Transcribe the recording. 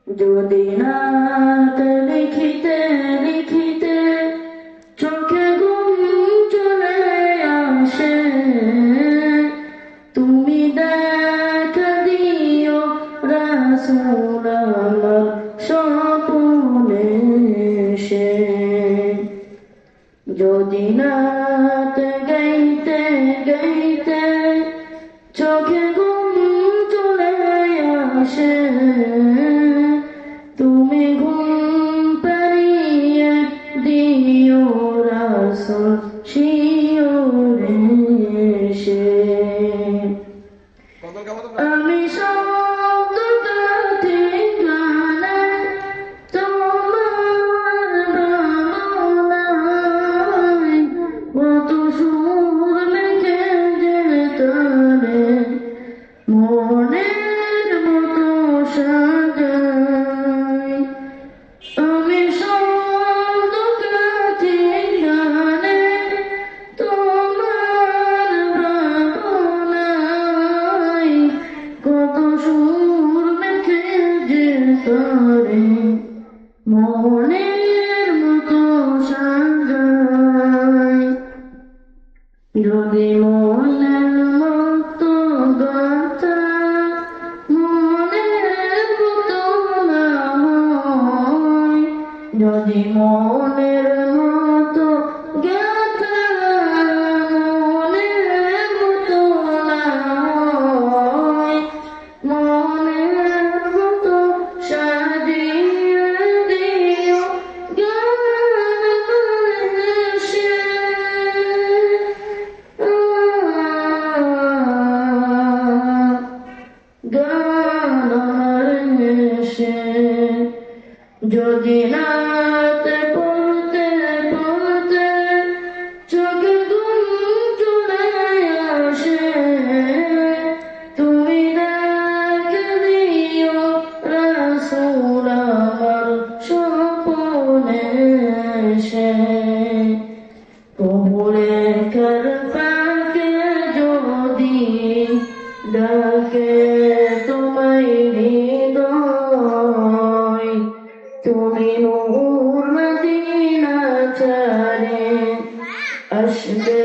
যদি রাত লিখিতে লিখিতে চোখে ঘুম চলে আসে, তুমি দেখা দিও রাসূল আমার স্বপ্নে এসে। যদি রাত গাইতে গাইতে চোখে ঘুম চলে আসে, তুমি ঘুম পাড়িয়ে দিও রাসূল শিয়রে এসে। আমি শব্দ ঠিকানা তোমার ভাবনায়, কত সুর মেখে যে তারে মনের মতো সাজাই। আমি শব্দ ঠিকানা তোমার ভাবনায়, কত সুর মেখে যে তারে মনের মতো সাজাই। যদি মনের মতো গাথা মনের মতো না হয়, যদি মনের মতো গাথা মনের মতো না হয়, মনের মতো সাজিয়ে দিও গান এসে। গান এসে। যদি রাত পড়তে পড়তে চোখে ঘুম চলে আসে, তুমি দেখা দিও রাসূল আমার স্বপ্নে এসে। কবরের ফাঁকে যদি ডাকে তোমায় হৃদয়, তুমি নূর মদিনা ছাড়ে আসবে